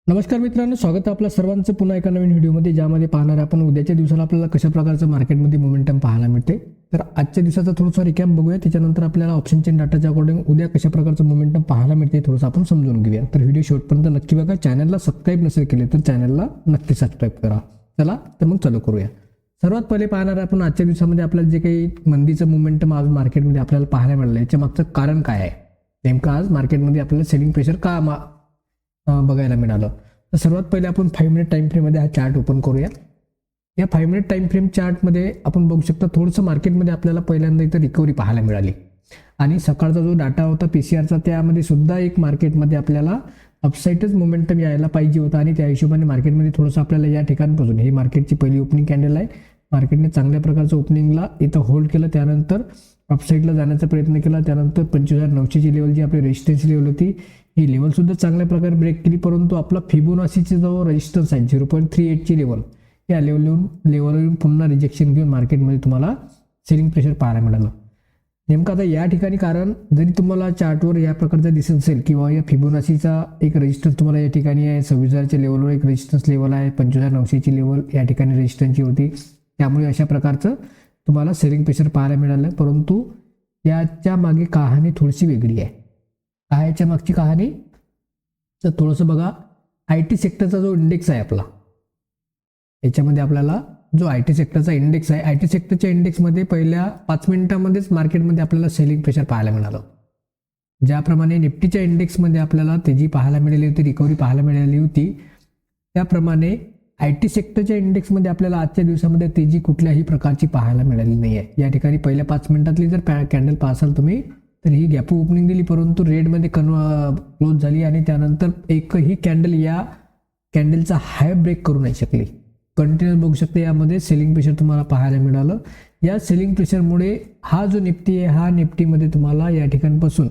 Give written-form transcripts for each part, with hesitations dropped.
नमस्कार मित्रांनो, स्वागत आहे आपल्या सर्वांचं पुन्हा एका नवीन व्हिडिओमध्ये, ज्यामध्ये पाहणार आपण उद्याच्या दिवसाला आपल्याला कशा प्रकारचं मार्केटमध्ये मोमेंटम पाहायला मिळते. तर आजच्या दिवसाचा थोडासा रिकॅप बघूया, त्याच्यानंतर आपल्याला ऑप्शन चेन डाटाच्या अकॉर्डिंग उद्या कशा प्रकारचं मोमेंटम पाहायला मिळते थोडंसं आपण समजून घेऊया. तर व्हिडिओ शेवटपर्यंत नक्की बघा. चॅनलला सबस्क्राईब नसेल केले तर चॅनलला नक्की सबस्क्राईब करा. चला तर मग चालू करूया. सर्वात पहिले पाहणार आपण आजच्या दिवसामध्ये आपल्याला जे काही मंदीचं मोमेंटम आज मार्केटमध्ये आपल्याला पाहायला मिळालं, याच्या मागचं कारण काय आहे, नेमकं आज मार्केटमध्ये आपल्याला सेलिंग प्रेशर का बघायला मिळालं. तर सर्वात पहिले आपण 5 मिनिट टाइम फ्रेममध्ये हा चार्ट ओपन करूया. या 5 मिनिट टाइम फ्रेम चार्टमध्ये आपण बघू शकता थोडंसं मार्केटमध्ये आपल्याला पहिल्यांदा इथं रिकव्हरी पाहायला मिळाली आणि सकाळचा जो डाटा होता पीसीआरचा, त्यामध्ये सुद्धा एक मार्केटमध्ये आपल्याला अपसाईडच मोमेंटम यायला पाहिजे होता आणि त्या हिशोबाने मार्केटमध्ये थोडंसं आपल्याला या ठिकाणपासून, ही मार्केटची पहिली ओपनिंग कॅन्डल आहे, मार्केटने चांगल्या प्रकारचं ओपनिंगला इथं होल्ड केलं, त्यानंतर अपसाईडला जाण्याचा प्रयत्न केला, त्यानंतर 25,900ची लेवल जी आपली रेजिस्टन्स लेवल होती ही लेवल सुद्धा चांगल्या प्रकारे ब्रेक केली. परंतु आपला फिबोनासीचा जो रेजिस्टन्स आहे 0.38ची लेवल, या लेवलवरून पुन्हा रिजेक्शन घेऊन मार्केटमध्ये तुम्हाला सेलिंग प्रेशर पाहायला मिळालं. नेमकं आता या ठिकाणी कारण जरी तुम्हाला चार्टवर या प्रकारचं दिसत असेल किंवा या फिबोनासीचा एक रेजिस्टन्स तुम्हाला या ठिकाणी आहे, 26,000च्या लेवलवर एक रेजिस्टन्स लेवल आहे, 25,900ची लेवल या ठिकाणी रेजिस्टन्सची होती, त्यामुळे अशा प्रकारचं तुम्हाला सेलिंग प्रेशर पाहायला मिळालं. परंतु याच्या मागे कहाणी थोडीशी वेगळी आहे. याच्या मागची कहाणी तर थोडंसं बघा. IT सेक्टरचा जो इंडेक्स आहे आपला, याच्यामध्ये आपल्याला जो IT सेक्टरचा इंडेक्स आहे, IT सेक्टरच्या इंडेक्समध्ये पहिल्या 5 मिनिटांमध्येच मार्केटमध्ये आपल्याला सेलिंग प्रेशर पाहायला मिळालं. ज्याप्रमाणे निफ्टीच्या इंडेक्समध्ये आपल्याला तेजी पाहायला मिळाली होती, रिकव्हरी पाहायला मिळाली होती, त्याप्रमाणे IT सेक्टरच्या इंडेक्समध्ये आपल्याला आजच्या दिवसामध्ये तेजी कुठल्याही प्रकारची पाहायला मिळाली नाही आहे. या ठिकाणी पहिल्या 5 मिनिटातली जर कॅन्डल पाहाल तुम्ही, तर ही गॅप ओपनिंग दिली, परंतु रेडमध्ये क्लोज झाली आणि त्यानंतर एकही कॅन्डल या कॅन्डलचा हाय ब्रेक करू नाही शकली. कंटिन्यूअस बघू शकता यामध्ये सेलिंग प्रेशर तुम्हाला पाहायला मिळालं. या सेलिंग प्रेशरमुळे हा जो निफ्टी आहे, हा निफ्टीमध्ये तुम्हाला या ठिकाणपासून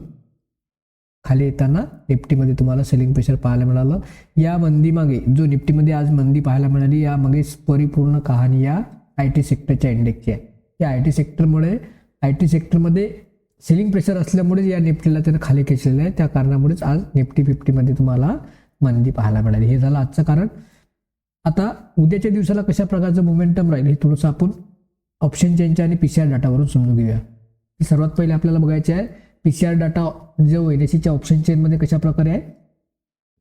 खाली येताना निफ्टीमध्ये तुम्हाला सेलिंग प्रेशर पाहायला मिळालं. या मंदीमागे जो निफ्टीमध्ये आज मंदी पाहायला मिळाली, यामागे परिपूर्ण कहाणी या IT सेक्टरच्या इंडेक्सची आहे. या IT सेक्टरमध्ये सेलिंग प्रेशर असल्यामुळे या निफ्टीला त्यानं खाली खेचलेलं आहे, त्या कारणामुळेच आज निफ्टी 50मध्ये तुम्हाला मंदी पाहायला मिळाली. हे झालं आजचं कारण. आता उद्याच्या दिवसाला कशा प्रकारचं मोमेंटम राहील हे थोडंसं आपण ऑप्शन चेनच्या आणि PCR डाटावरून समजून घेऊया. सर्वात पहिले आपल्याला बघायचे आहे PCR डाटा जो NSEच्या ऑप्शन चेनमध्ये कशा प्रकारे आहे,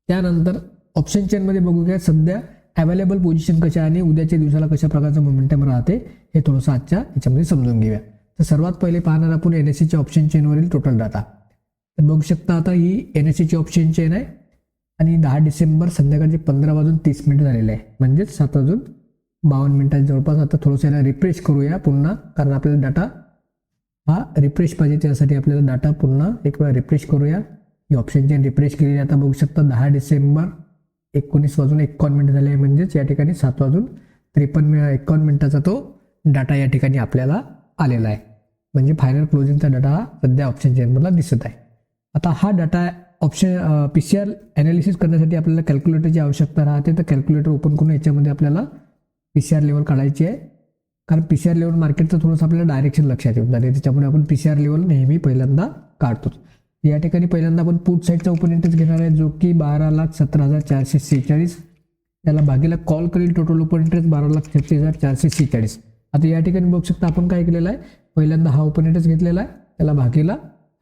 त्यानंतर ऑप्शन चेनमध्ये बघूया सध्या अवेलेबल पोझिशन कशा आणि उद्याच्या दिवसाला कशा प्रकारचं मोमेंटम राहते हे थोडंसं आजच्या याच्यामध्ये समजून घेऊया. तर सर्वात पहिले पाहणार आपण NSEच्या ऑप्शन चेनवरील टोटल डाटा. तर बघू शकता आता ही NSEची ऑप्शन चेन आहे आणि 10 डिसेंबर संध्याकाळचे 15:30 झालेले आहे, म्हणजेच 7:52 जवळपास. आता थोडंसं याला रिफ्रेश करूया पुन्हा, कारण आपल्याला डाटा हा रिफ्रेश पाहिजे, त्यासाठी आपल्याला डाटा पुन्हा एक वेळा रिफ्रेश करूया. ही ऑप्शन चेन रिफ्रेश केलेली आता बघू शकता 10 डिसेंबर 19:51 झाले आहे, म्हणजेच या ठिकाणी 7:53 तो डाटा या ठिकाणी आपल्याला आलेला आहे. म्हणजे फायनल क्लोजिंगचा डाटा हा सध्या ऑप्शन चेनमधला दिसत आहे. आता हा डाटा PCR ॲनालिसिस करण्यासाठी आपल्याला कॅल्क्युलेटरची आवश्यकता राहते. तर कॅल्क्युलेटर ओपन करून याच्यामध्ये आपल्याला PCR लेवल काढायची आहे, कारण PCR लेवल मार्केटचं थोडंसं आपल्याला डायरेक्शन लक्षात येऊन जाते, त्याच्यामुळे आपण PCR लेवल नेहमी पहिल्यांदा काढतो. या ठिकाणी पहिल्यांदा आपण पुट साईडचा ओपन इंटरेस्ट घेणार आहे, जो की 12,17,446. त्याला भागीला कॉल करील टोटल ओपन इंटरेस्ट 12,36,446. आता या ठिकाणी बघू शकता आपण काय केलेलं आहे, पहिल्यांदा हा ओपन इंटरेस्ट घेतलेला आहे, त्याला भागीला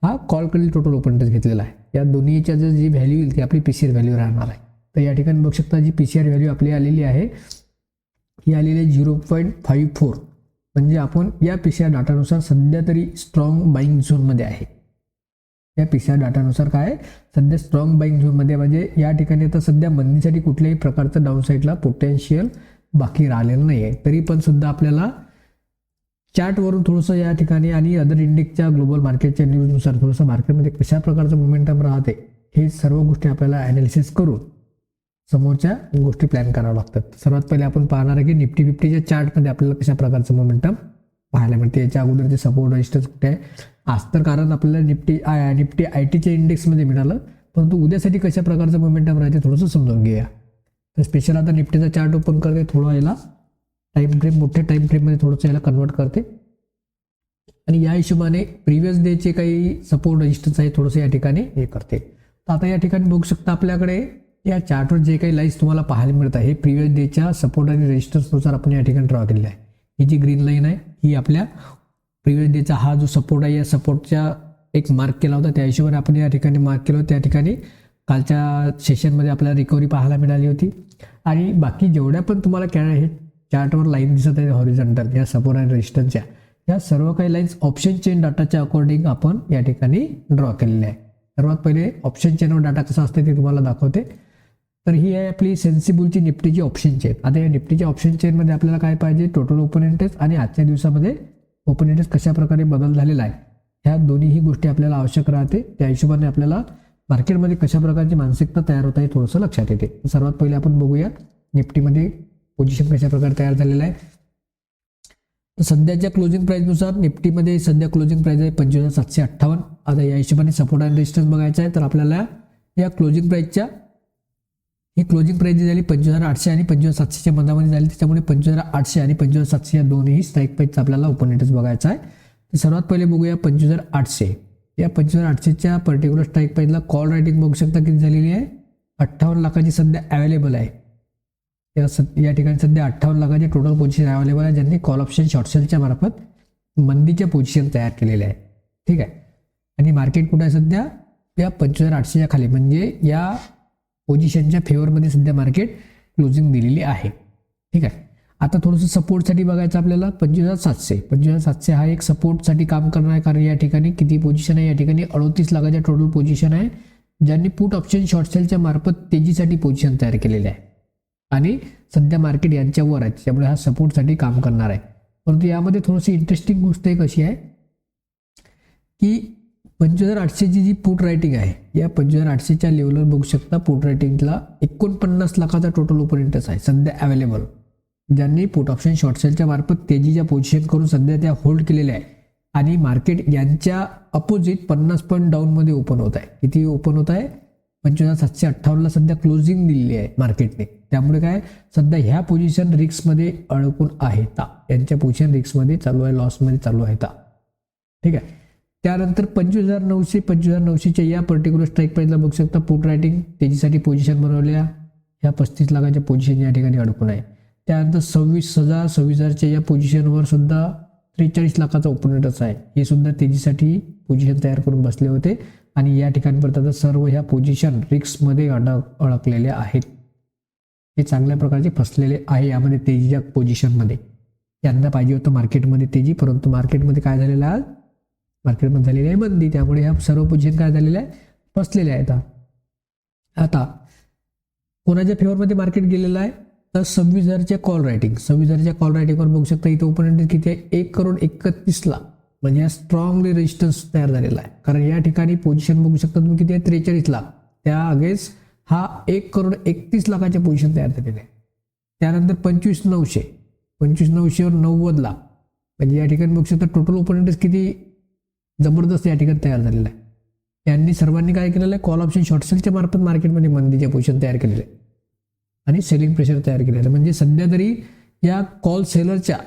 हा कॉल करील टोटल ओपन इंटरेस्ट घेतलेला आहे. या दोन्हीच्या जी व्हॅल्यू येईल ती आपली PCR व्हॅल्यू राहणार आहे. तर या ठिकाणी बघू शकता जी PCR व्हॅल्यू आपली आलेली आहे ही आलेली आहे 0.54. म्हणजे आपण या PCR डाटानुसार सध्या तरी स्ट्रॉंग बाईंग झोनमध्ये आहे. या PCR डाटानुसार काय सध्या स्ट्रॉंग बाईंग झोनमध्ये, म्हणजे या ठिकाणी आता सध्या मंदीसाठी कुठल्याही प्रकारचं डाऊन साईडला पोटेन्शियल बाकी राहिलेलं नाही आहे. तरी पण सुद्धा आपल्याला चार्टवरून थोडंसं या ठिकाणी आणि अदर इंडेक्सच्या ग्लोबल मार्केटच्या न्यूजनुसार थोडंसं मार्केटमध्ये कशा प्रकारचं मोमेंटम राहते हे सर्व गोष्टी आपल्याला ॲनालिसिस करून समोरच्या गोष्टी प्लॅन कराव्या लागतात. सर्वात पहिले आपण पाहणार आहे की निफ्टी 50च्या चार्टमध्ये आपल्याला कशा प्रकारचं मोमेंटम पाहायला मिळते. याच्या अगोदरचे सपोर्ट रेजिस्टन्स कुठे आहे आज, तर कारण आपल्याला निफ्टी ITच्या इंडेक्समध्ये मिळालं, परंतु उद्यासाठी कशा प्रकारचं मोमेंटम राहते थोडंसं समजून घेऊया. तर स्पेशल आता निफ्टीचा चार्ट ओपन करते, थोडा याला टाइम फ्रेम मोठ्या टाइम फ्रेममध्ये थोडंसं याला कन्वर्ट करते आणि या हिशोबाने प्रिव्हियस डेचे काही सपोर्ट रेजिस्टन्स आहे थोडंसं या ठिकाणी हे करते. तर आता या ठिकाणी बघू शकता आपल्याकडे या चार्टवर जे काही लाईन्स तुम्हाला पाहायला मिळत आहे हे प्रिव्हियस डेच्या सपोर्ट आणि रेजिस्टन्सनुसार आपण या ठिकाणी ड्रॉ केलेला आहे. ही जी ग्रीन लाईन आहे ही आपल्या प्रिव्हियस डेचा हा जो सपोर्ट आहे या सपोर्टच्या एक मार्क केला होता, त्या हिशोबाने आपण या ठिकाणी मार्क केलं. त्या ठिकाणी कालच्या सेशनमध्ये आपल्याला रिकव्हरी पाहायला मिळाली होती. आणि बाकी जेवढ्या पण तुम्हाला हे चार्टवर लाईन दिसत आहे हॉरिझॉन्टल या सपोर्ट आणि रेजिस्टन्सच्या, या सर्व काही लाईन्स ऑप्शन चेन डाटाच्या अकॉर्डिंग आपण या ठिकाणी ड्रॉ केलेले आहे. सर्वात पहिले ऑप्शन चेनवर डाटा कसा असते ते तुम्हाला दाखवते. तर ही आहे आपली सेन्सिबलची निफ्टीची ऑप्शन चेन. आता या निफ्टीच्या ऑप्शन चेनमध्ये आपल्याला काय पाहिजे, टोटल ओपन इंटरेस्ट आणि आजच्या दिवसामध्ये ओपन इंटरेस्ट कशा प्रकारे बदल झालेला आहे ह्या दोन्हीही गोष्टी आपल्याला आवश्यक राहते. त्या हिशोबाने आपल्याला मार्केटमध्ये कशा प्रकारची मानसिकता तयार होत आहे थोडंसं लक्षात येते. सर्वात पहिले आपण बघूया निफ्टीमध्ये पोझिशन कशा प्रकारे तयार झालेलं आहे. तर सध्याच्या क्लोजिंग प्राईसनुसार निफ्टीमध्ये सध्या क्लोजिंग प्राईस आहे 25,758. आता या हिशोबाने सपोर्ट आणि रेजिस्टन्स बघायचा आहे तर आपल्याला या क्लोजिंग प्राईसच्या ही क्लोजिंग प्राईस जी झाली 25,800 आणि 25,700च्या मधामध्ये झाली, त्याच्यामुळे 25,800 आणि 25,700 या दोन्ही स्ट्राईक प्राईसचा आपल्याला ओपन इंटरेस्ट बघायचा आहे. तर सर्वात पहिले बघूया 25,800. या 25,800च्या पर्टिक्युलर स्ट्राईक प्राईसला कॉल रायटिंग बघू शकता किती झालेली आहे, 58 लाखाची सध्या अवेलेबल आहे. या ठिकाणी सध्या 58 लाखाची टोटल पोझिशन अवेलेबल आहे, ज्यांनी कॉल ऑप्शन शॉर्ट सेलच्या मार्फत मंदीच्या पोझिशन तयार केलेल्या आहे. ठीक आहे. आणि मार्केट कुठं आहे सध्या, या 25,800च्या खाली, म्हणजे या पोझिशनच्या फेवरमध्ये सध्या मार्केट क्लोजिंग दिलेली आहे. ठीक आहे. आता थोडंसं सपोर्टसाठी बघायचं आपल्याला 25,700. 25,700 हा एक सपोर्टसाठी काम करणार आहे, कारण या ठिकाणी किती पोझिशन आहे, या ठिकाणी 38 लाखाच्या टोटल पोझिशन आहे, ज्यांनी पुट ऑप्शन शॉर्ट सेलच्या मार्फत तेजीसाठी पोझिशन तयार केलेले आहे. आणि सध्या मार्केट यांच्यावर आहे, त्यामुळे हा सपोर्टसाठी काम करणार आहे. परंतु यामध्ये थोडीशी इंटरेस्टिंग गोष्ट एक अशी आहे की 25,800ची जी पुट रायटिंग आहे, या 25,800च्या लेवलवर बघू शकता पुट रायटिंगला 49 लाखाचा टोटल ओपन इंटरेस्ट आहे सध्या अवेलेबल, ज्यांनी पुट ऑप्शन शॉर्ट सेलच्या मार्फत तेजीच्या पोझिशन करून सध्या त्या होल्ड केलेल्या आहे. आणि मार्केट यांच्या अपोजिट 50 पॉईंट डाऊनमध्ये ओपन होत आहे. किती ओपन होत आहे, 25,758ला सध्या क्लोजिंग दिलेली आहे मार्केटने. त्यामुळे काय सध्या ह्या पोझिशन रिस्कमध्ये अडकून आहेत, यांच्या पोझिशन रिस्कमध्ये चालू आहे, लॉसमध्ये चालू आहेत. ठीक आहे. त्यानंतर 25,900 25,900च्या या पर्टिक्युलर स्ट्राईक प्राईसला बघू शकता पुट रायटिंग तेजीसाठी पोझिशन बनवल्या, ह्या 35 लाखाच्या पोझिशन या ठिकाणी अडकून आहे. त्यानंतर 26,000च्या या पोझिशनवर सुद्धा 43 लाखाचा ओपन इंटरेस्ट आहे, हे सुद्धा तेजीसाठी पोझिशन तयार करून बसले होते. आणि या ठिकाणपर्यंत आता सर्व ह्या पोझिशन रिस्कमध्ये अडकलेल्या आहेत, हे चांगल्या प्रकारचे फसलेले आहे यामध्ये तेजीच्या पोझिशनमध्ये. यांना पाहिजे होतं मार्केटमध्ये तेजी, परंतु मार्केटमध्ये काय झालेलं आहे, मार्केटमध्ये झालेली आहे मंदी, त्यामुळे ह्या सर्व पोझिशन काय झालेल्या आहे, फसलेल्या आहेत. आता कोणाच्या फेवरमध्ये मार्केट गेलेलं आहे, तर 26,000च्या कॉल रायटिंग, 26,000च्या कॉल रायटिंगवर बघू शकता इथे ओपन इंटरेस्ट किती आहे, 1,31 लाख, म्हणजे स्ट्रॉंगली रेजिस्टन्स तयार झालेला आहे. कारण या ठिकाणी पोझिशन बघू शकता तुम्ही किती आहे, 43 लाख, त्या अगेन्स्ट हा 1,31 लाखाच्या पोझिशन तयार झालेले आहे. त्यानंतर 25,900 25,900वर 90 लाख, म्हणजे या ठिकाणी बघू शकता टोटल ओपन इंटरेस्ट किती जबरदस्त या ठिकाणी तयार झालेला आहे. यांनी सर्वांनी काय केलेलं आहे, कॉल ऑप्शन शॉर्ट सेलच्या मार्फत मार्केटमध्ये मंदीचे पोझिशन तयार केलेले आहे आणि सेलिंग प्रेशर तयार केलेलं आहे. म्हणजे सध्या तरी या कॉल सेलरच्या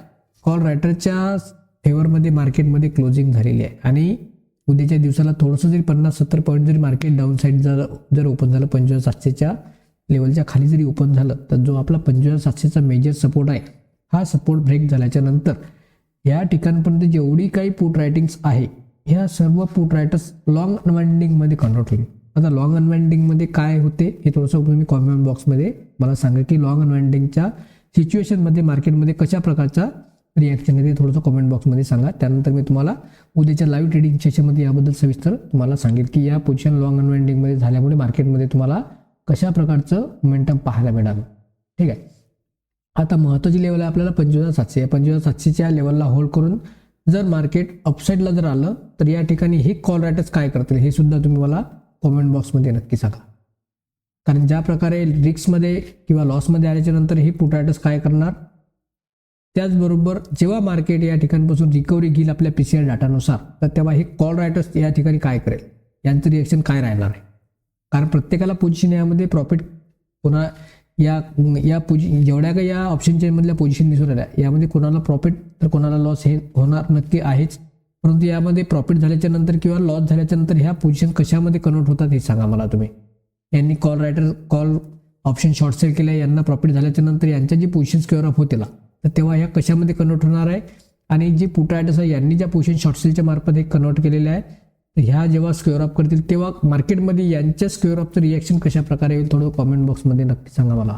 कॉल रायटरच्या फेवरमध्ये मार्केटमध्ये क्लोजिंग झालेली आहे. आणि उद्याच्या दिवसाला थोडंसं जरी 50-70 पॉईंट जरी मार्केट डाऊन साईड जर ओपन झालं, 25,700च्या लेवलच्या खाली जरी ओपन झालं, तर जो आपला 25,700चा मेजर सपोर्ट आहे, हा सपोर्ट ब्रेक झाल्याच्या नंतर या ठिकाणपर्यंत जेवढी काही पुट रायटिंग्स आहे, ह्या सर्व पुट रायटर्स लॉंग अनवाइंडिंगमध्ये कन्वर्ट होईल. आता लॉंग अनवाइंडिंगमध्ये काय होते हे थोडंसं तुम्ही कॉमेंट बॉक्समध्ये मला सांगा की लॉंग अनवाइंडिंगच्या सिच्युएशनमध्ये मार्केटमध्ये कशा प्रकारचा रिॲक्शन आहे ते थोडंसं कमेंट बॉक्समध्ये सांगा. त्यानंतर मी तुम्हाला उद्याच्या लाईव्ह ट्रेडिंग सेशनमध्ये याबद्दल सविस्तर तुम्हाला सांगेल की या पोझिशन लॉंग अनवाइंडिंगमध्ये झाल्यामुळे मार्केटमध्ये तुम्हाला कशा प्रकारचं मोमेंटम पाहायला मिळालं. ठीक आहे. आता महत्त्वाची लेवल आहे आपल्याला 25,700. या 25,700च्या लेवलला होल्ड करून जर मार्केट अपसाईडला जर आलं तर या ठिकाणी हे कॉल रायटर्स काय करतील हे सुद्धा तुम्ही मला कॉमेंट बॉक्समध्ये नक्की सांगा. कारण ज्या प्रकारे रिस्कमध्ये किंवा लॉसमध्ये आल्याच्या नंतर हे पुट रायटर्स काय करणार, त्याचबरोबर जेव्हा मार्केट या ठिकाणपासून रिकव्हरी घेईल आपल्या PCR डाटानुसार, तर तेव्हा हे कॉल रायटर्स या ठिकाणी काय करेल, यांचं रिएक्शन काय राहणार आहे. कारण प्रत्येकाला पोझिशन यामध्ये प्रॉफिट कोणा या जेवढ्या काही या ऑप्शन चेनमधल्या पोझिशन दिसून राहिल्या, यामध्ये कोणाला प्रॉफिट तर कोणाला लॉस हे होणार नक्की आहेच. परंतु यामध्ये प्रॉफिट झाल्याच्या नंतर किंवा लॉस झाल्याच्या नंतर ह्या पोझिशन कशामध्ये कन्वर्ट होतात हे सांगा मला तुम्ही. यांनी कॉल ऑप्शन शॉर्ट सेल केल्या, यांना प्रॉफिट झाल्याच्या नंतर यांच्या जी पोझिशन स्क्वेअर अप होतील तर तेव्हा ह्या कशामध्ये कन्वर्ट होणार आहे, आणि जे पुट रायटर्स आहे यांनी ज्या पोझिशन शॉर्ट सेलच्या मार्फत हे कन्वर्ट केलेले आहे, तर ह्या जेव्हा स्क्वेअर अप करतील तेव्हा मार्केटमध्ये यांच्या स्क्वेअर अपचं रिॲक्शन कशा प्रकारे येईल थोडं कॉमेंट बॉक्समध्ये नक्की सांगा मला.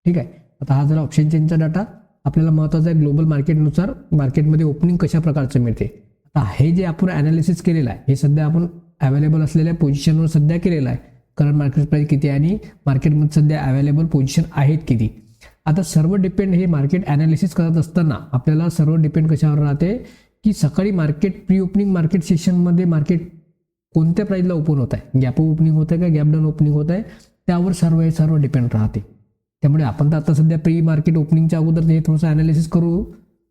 ठीक आहे. आता हा जरा ऑप्शन चेनचा डाटा आपल्याला महत्त्वाचा आहे. ग्लोबल मार्केटनुसार मार्केटमध्ये ओपनिंग कशा प्रकारचं मिळते. आता हे जे आपण ॲनालिसिस केलेलं आहे हे सध्या आपण अवेलेबल असलेल्या पोझिशनवर सध्या केलेलं आहे. करंट मार्केट प्राइस किती आणि मार्केटमध्ये सध्या अवेलेबल पोझिशन आहेत किती. आता सर्व डिपेंड हे मार्केट ॲनालिसिस करत असताना आपल्याला सर्व डिपेंड कशावर राहते की सकाळी मार्केट प्री ओपनिंग मार्केट सेशनमध्ये मार्केट कोणत्या प्राईजला ओपन होत आहे, गॅप ओपनिंग होत आहे का गॅप डाऊन ओपनिंग होत आहे, त्यावर सर्व डिपेंड राहते. त्यामुळे आपण तर आता सध्या प्री मार्केट ओपनिंगच्या अगोदर हे थोडंसं ॲनालिसिस करू,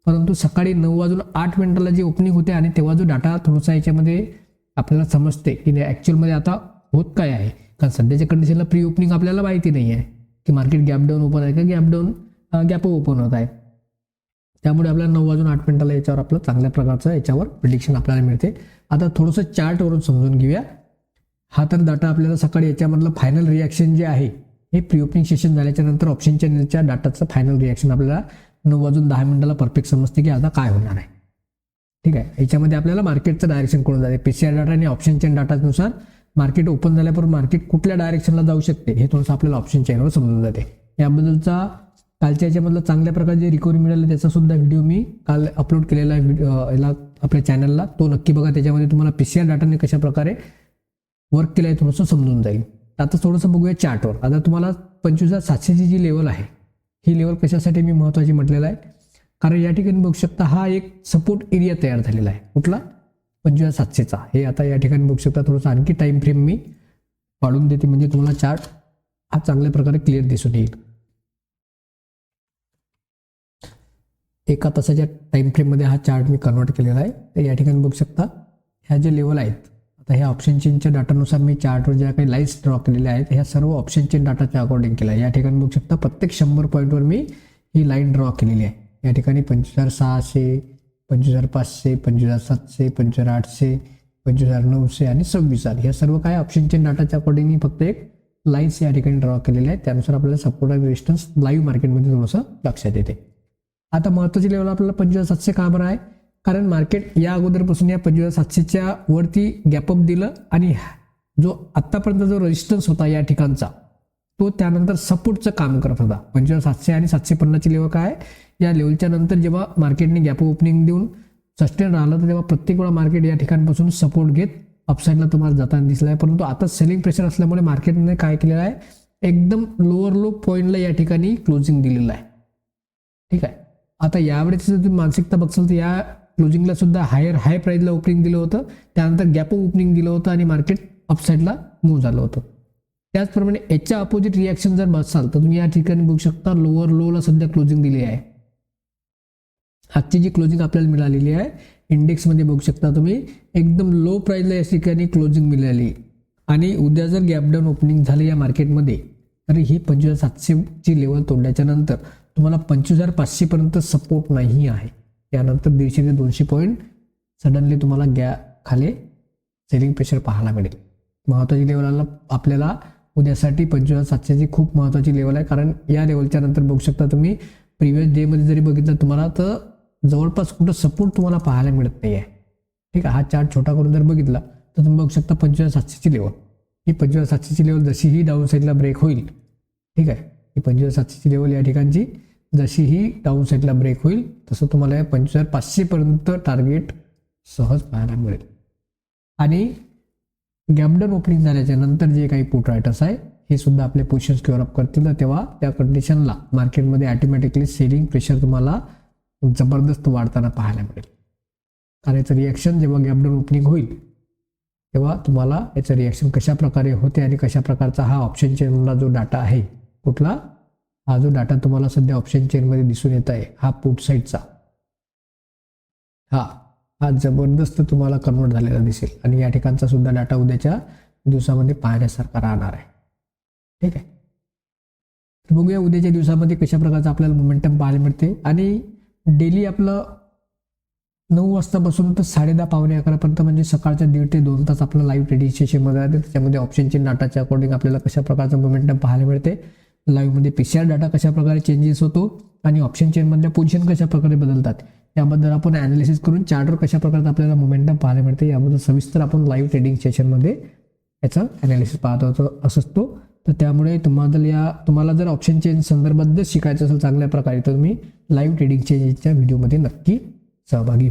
परंतु सकाळी 9:08 जी ओपनिंग होते आणि तेव्हा जो डाटा थोडासा याच्यामध्ये आपल्याला समजते की ॲक्च्युअलमध्ये आता होत काय आहे. कारण सध्याच्या कंडिशनला प्री ओपनिंग आपल्याला माहिती नाही आहे की मार्केट गॅप डाऊन ओपन आहे का गॅप ओपन होत आहे. त्यामुळे आपल्याला 9:08 याच्यावर आपलं चांगल्या प्रकारचं याच्यावर प्रिडिक्शन आपल्याला मिळते. आता थोडंसं चार्टवरून समजून घेऊया. हा तर डाटा आपल्याला सकाळी याच्यामधलं फायनल रिॲक्शन जे आहे हे प्री ओपनिंग सेशन झाल्याच्या नंतर ऑप्शन चॅनलच्या डाटाचं फायनल रिॲक्शन आपल्याला 9:10 परफेक्ट समजते की आता काय होणार आहे. ठीक आहे. याच्यामध्ये आपल्याला मार्केटचं डायरेक्शन कळून जाते. पीसीआर डाटा आणि ऑप्शन चेन डाटानुसार मार्केट ओपन झाल्यावर मार्केट कुठल्या डायरेक्शनला जाऊ शकते हे थोडंसं आपल्याला ऑप्शन चेनवर समजून जाते. याबद्दलचा कालच्या याच्यामधलं चांगल्या प्रकारे जे रिकव्हरी मिळालं त्याचा सुद्धा व्हिडिओ मी काल अपलोड केलेला आहे याला आपल्या चॅनलला, तो नक्की बघा. त्याच्यामध्ये तुम्हाला पीसीआर डाटाने कशा प्रकारे वर्क केलं आहे थोडंसं समजून जाईल. आता थोडंसं बघूया चार्टवर. आता तुम्हाला 25,700ची जी लेवल आहे ही लेवल कशासाठी मी महत्त्वाची म्हटलेलं आहे, कारण या ठिकाणी बघू शकता हा एक सपोर्ट एरिया तयार झालेला आहे. कुठला 25,700चा. हे आता या ठिकाणी बघू शकता. थोडंसं आणखी टाईम फ्रेम मी वाढून देते म्हणजे तुम्हाला चार्ट हा चांगल्या प्रकारे क्लिअर दिसून येईल. एका तासाच्या टाईम फ्रेममध्ये हा चार्ट मी कन्वर्ट केलेला आहे. तर या ठिकाणी बघू शकता ह्या जे लेवल आहेत. आता ह्या ऑप्शन चेनच्या डाटानुसार मी चार्टवर ज्या काही लाईन्स ड्रॉ केलेल्या आहेत ह्या सर्व ऑप्शन चेन डाटाच्या अकॉर्डिंग केल्या आहे. या ठिकाणी बघू शकता प्रत्येक 100 पॉईंटवर मी ही लाईन ड्रॉ केलेली आहे. या ठिकाणी 25,600, 25,500, 25,700, 25,800, 25,900 आणि 26,000 ह्या सर्व काय ऑप्शन चेन डाटाच्या अकॉर्डिंग मी फक्त एक लाईन्स या ठिकाणी ड्रॉ केलेल्या आहेत. त्यानुसार आपल्याला सपोर्ट आणि रेजिस्टन्स लाईव्ह मार्केटमध्ये थोडंसं लक्षात येते. आता महत्त्वाची लेवल आपल्याला 25,700 का बरं आहे, कारण मार्केट या अगोदरपासून या 25,700च्या वरती गॅपअप दिलं आणि जो आत्तापर्यंत जो रेजिस्टन्स होता या ठिकाणचा तो त्यानंतर सपोर्टचं काम करत होता. 25,700 आणि 750ची लेवल काय या लेवलच्या नंतर जेव्हा मार्केटने गॅप ओपनिंग देऊन सस्टेन राहिलं तर तेव्हा प्रत्येक वेळा मार्केट या ठिकाणपासून सपोर्ट घेत अपसाईडला तुम्हाला जाताना दिसला आहे. परंतु आता सेलिंग प्रेशर असल्यामुळे मार्केटने काय केलेलं आहे एकदम लोअर लो पॉईंटला या ठिकाणी क्लोजिंग दिलेलं आहे. ठीक आहे. आता यावेळेस जर तुम्ही मानसिकता बघसाल तर या क्लोजिंगला सुद्धा हाय प्राईजला ओपनिंग दिलं होतं, त्यानंतर गॅप ओपनिंग दिलं होतं आणि मार्केट अपसाईडला मूव्ह झालं होतं. त्याचप्रमाणे याच्या अपोजिट रिॲक्शन जर बघसाल तर तुम्ही या ठिकाणी बघू शकता लोअर लोला सध्या क्लोजिंग दिली आहे. आजची जी क्लोजिंग आपल्याला मिळालेली आहे इंडेक्समध्ये बघू शकता तुम्ही एकदम लो प्राईजला या ठिकाणी क्लोजिंग मिळाली आणि उद्या जर गॅप डाऊन ओपनिंग झालं या मार्केटमध्ये तर ही 25,700ची लेवल तोडल्याच्या नंतर तुम्हाला 25,500 पर्यंत सपोर्ट नाही आहे. त्यानंतर 150 ते 200 पॉईंट सडनली तुम्हाला खाली सेलिंग प्रेशर पाहायला मिळेल. महत्त्वाची लेवल आपल्याला उद्यासाठी 25,700ची खूप महत्त्वाची लेवल आहे, कारण या लेवलच्या नंतर बघू शकता तुम्ही प्रिव्हियस डेमध्ये जरी बघितलं तुम्हाला तर जवळपास कुठं सपोर्ट तुम्हाला पाहायला मिळत नाही आहे. ठीक आहे. हा चार्ट छोटा करून जर बघितला तर तुम्ही बघू शकता 25,700ची लेवल. ही 25,700ची लेवल जशी ही डाऊन साईडला ब्रेक होईल, ठीक आहे, ही 25,700ची लेवल या ठिकाणची जशी ही डाऊन साईडला ब्रेक होईल तसं तुम्हाला या 25,500 पर्यंत टार्गेट सहज पाहायला मिळेल. आणि गॅपडाऊन ओपनिंग झाल्याच्या नंतर जे काही पुट रायटर्स आहे हे सुद्धा आपले पोझिशन स्क्वेअर अप करतील तर तेव्हा त्या कंडिशनला मार्केटमध्ये ऑटोमॅटिकली सेलिंग प्रेशर तुम्हाला जबरदस्त वाढताना पाहायला मिळेल. कारण याचं रिॲक्शन जेव्हा गॅपडाऊन ओपनिंग होईल तेव्हा तुम्हाला याचं रिॲक्शन कशा प्रकारे होते आणि कशा प्रकारचा हा ऑप्शन चेनला जो डाटा आहे कुठला हा जो डाटा तुम्हाला सध्या ऑप्शन चेनमध्ये दिसून येत आहे हा पुट साईडचा हा जबरदस्त तुम्हाला कन्वर्ट झालेला दिसेल आणि या ठिकाणचा सुद्धा डाटा उद्याच्या दिवसामध्ये पाहण्यासारखा राहणार आहे. ठीक आहे. तर बघूया उद्याच्या दिवसामध्ये कशा प्रकारचा आपल्याला मोमेंटम पाहायला मिळते. आणि डेली आपलं 9 वाजतापासून तर 10:30 पावणे 11पर्यंत म्हणजे सकाळच्या 1.5 ते 2 तास आपलं लाईव्ह ट्रेडिंग सेशनमध्ये राहते. त्याच्यामध्ये ऑप्शन चेन डाटाच्या अकॉर्डिंग आपल्याला कशा प्रकारचं मोमेंटम पाहायला मिळते, लाईव्हमध्ये PCR डाटा कशा प्रकारे चेंजेस होतो आणि ऑप्शन चेनमधल्या पोझिशन कशा प्रकारे बदलतात याबद्दल आपण ॲनालिसिस करून चार्टवर कशा प्रकारचं आपल्याला मोमेंटम पाहायला मिळते याबद्दल सविस्तर आपण लाईव्ह ट्रेडिंग सेशनमध्ये याचा ॲनालिसिस पाहत होतो असतो. तर त्यामुळे तुम्हाला जर ऑप्शन चेन संदर्भात जर शिकायचं असेल चांगल्या प्रकारे तर तुम्ही लाईव्ह ट्रेडिंग चेनच्या व्हिडिओमध्ये नक्की सहभागी